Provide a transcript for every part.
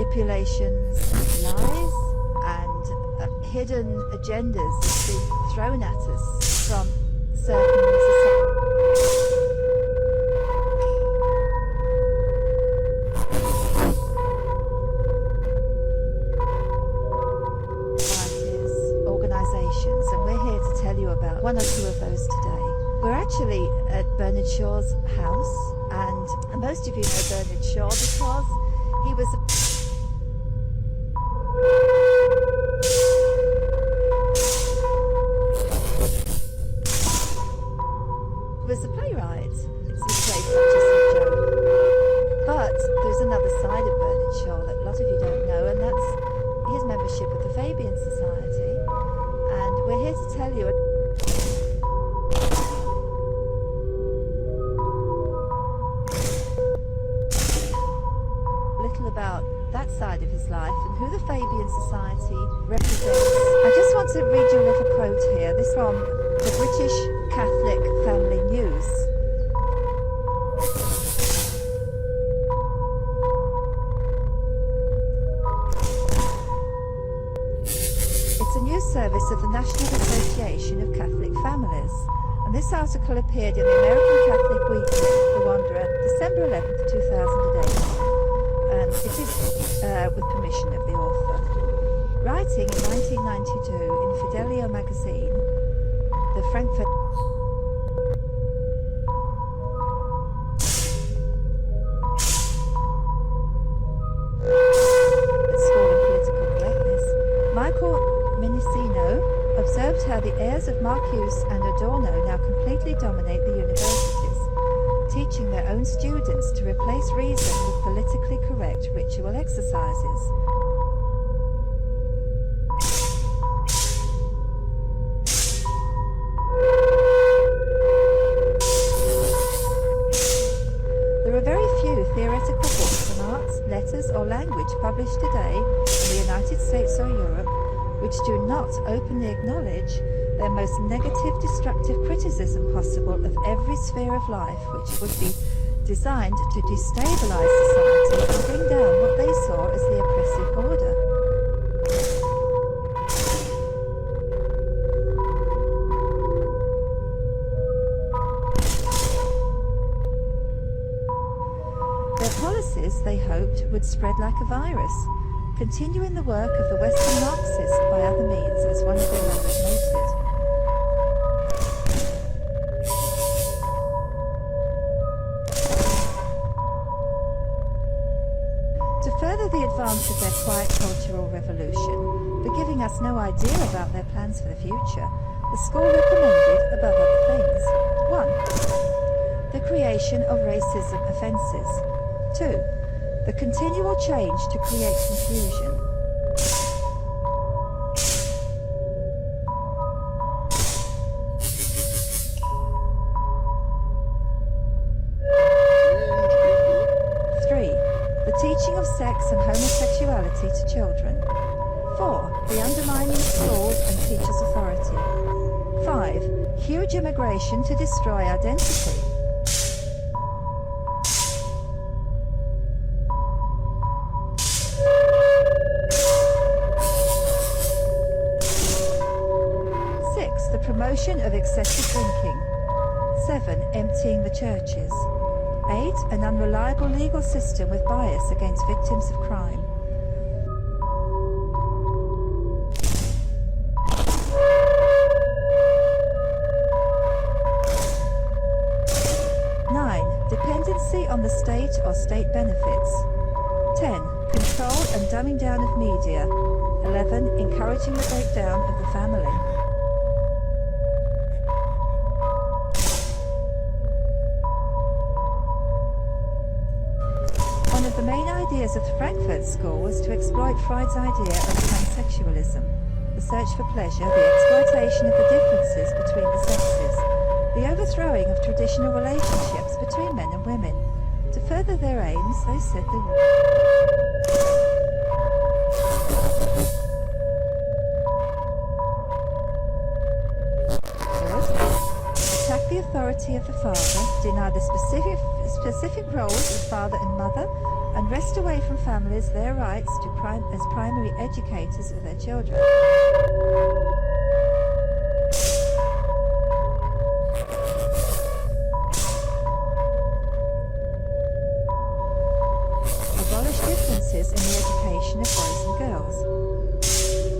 manipulations, lies, and hidden agendas being thrown at us from certain societies, organisations, and we're here to tell you about one or two of those today. We're actually at Bernard Shaw's house, and most of you know Bernard Shaw because he was a playwright. His plays such as a joke. But there's another side of Bernard Shaw that a lot of you don't know, and that's his membership of the Fabian Society. And we're here to tell you little about that side of his life and who the Fabian Society represents. I just want to read you a little quote here. This from the British Catholic Family News. It's a news service of the National Association of Catholic Families, and this article appeared in the American Catholic Weekly, The Wanderer, December 11th, 2008. And it is with permission of the author. Writing in 1992 in Fidelio magazine, the Frankfurt School of Political Correctness, Michael Minicino observed how the heirs of Marcuse and Adorno now completely dominate the universities, teaching their own students to replace reason with politically correct ritual exercises. There are very few theoretical books on arts, letters or language published today in the United States or Europe which do not openly acknowledge their most negative, destructive criticism possible of every sphere of life, which would be designed to destabilize society and bring down what they saw as the oppressive order. Their policies, they hoped, would spread like a virus, continuing the work of the Western Marxists by other means, as one of their members noted. To further the advance of their quiet cultural revolution, but giving us no idea about their plans for the future, the school recommended, above other things, 1. The creation of racism offences. 2. The continual change to create confusion. teaching of sex and homosexuality to children. 4. The undermining of schools and teachers' authority. 5. Huge immigration to destroy identity. The promotion of excessive drinking. 7. Emptying the churches. 8. An unreliable legal system with bias against victims of crime. Dependency on the state or state benefits. 10. Control and dumbing down of media. 11. Encouraging the breakdown of the family. One of the main ideas of the Frankfurt School was to exploit Freud's idea of transsexualism, the search for pleasure, the exploitation of the differences between the sexes, the overthrowing of traditional relationships between men and women. To further their aims, they said they would attack the authority of the father, deny the specific roles of father and mother, and wrest away from families their rights to as primary educators of their children. Abolish differences in the education of boys and girls.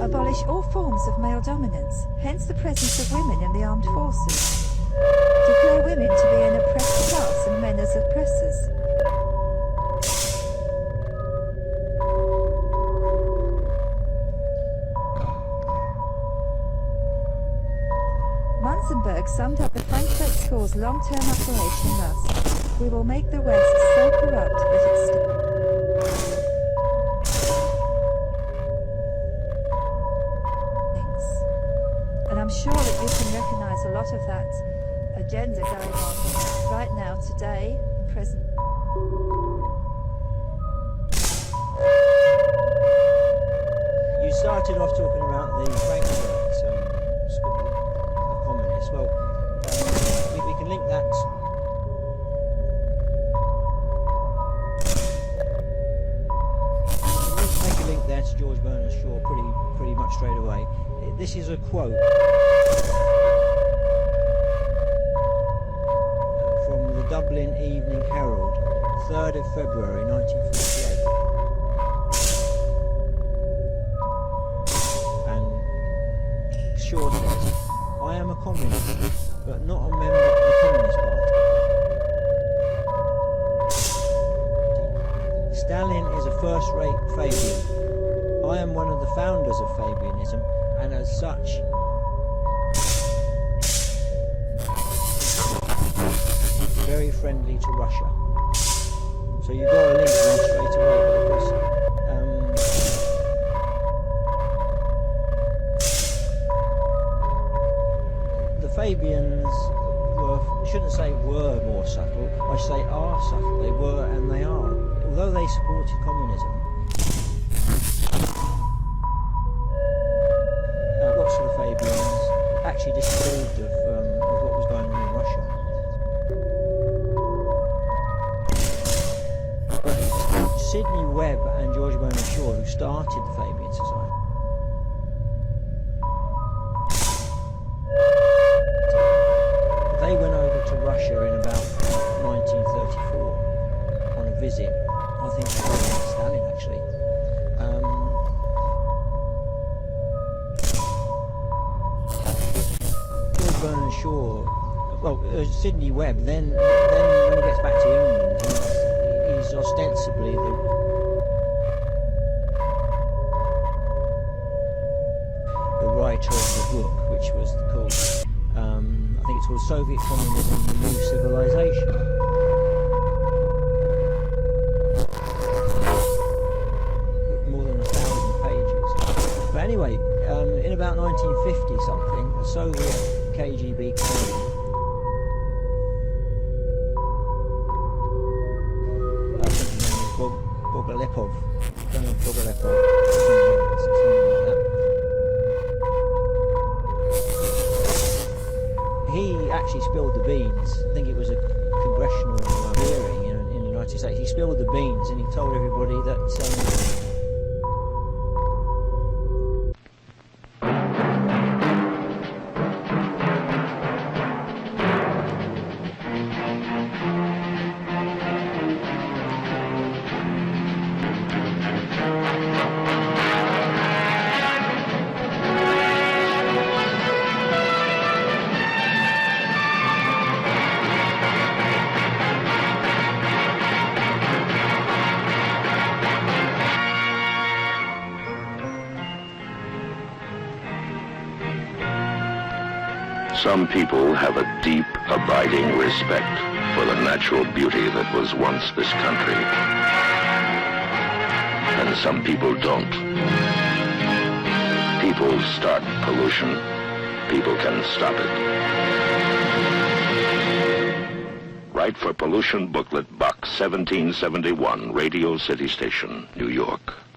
Abolish all forms of male dominance, hence the presence of women in the armed forces. Declare women to be an oppressed class and men as oppressors. Munzenberg summed up the Frankfurt School's long-term operation thus: "We will make the West so corrupt that it And I'm sure that you can recognise a lot of that agenda going on right now, today, present. You started off talking about the Frankfurt School of Communists. Well, we can link that. Make a link there to George Bernard Shaw pretty much straight away. This is a quote from the Dublin Evening Herald, 3rd of February 1948. And Shaw says, "I am a communist, but not a member of the Communist Party. Stalin is a first-rate Fabian. I am one of the founders of Fabianism, and as such, very friendly to Russia." So you've got a link there straight away, but of course, the Fabians shouldn't say were more subtle, I should say are subtle. They were and they are. Although they supported communism, lots of the Fabians actually disapproved of what was going on in Russia. But Sidney Webb and George Bernard Shaw, who started the Fabian Society, they went over to Russia in about 1934 on a visit. I think it was Stalin actually. Bernard Shaw, Sidney Webb, then when he gets back to England, he's ostensibly the writer of the book, which was called, I think it's called Soviet Communism, the New Civilization. More than 1,000 pages. But anyway, in about 1950 something, a Soviet KGB code, I think his name was Gogolepov. Colonel Gogolepov. Something like that. He actually spilled the beans. I think it was a congressional hearing in the United States. He spilled the beans and he told everybody that Some people have a deep, abiding respect for the natural beauty that was once this country. And some people don't. People start pollution. People can stop it. Write for Pollution Booklet, Box 1771, Radio City Station, New York.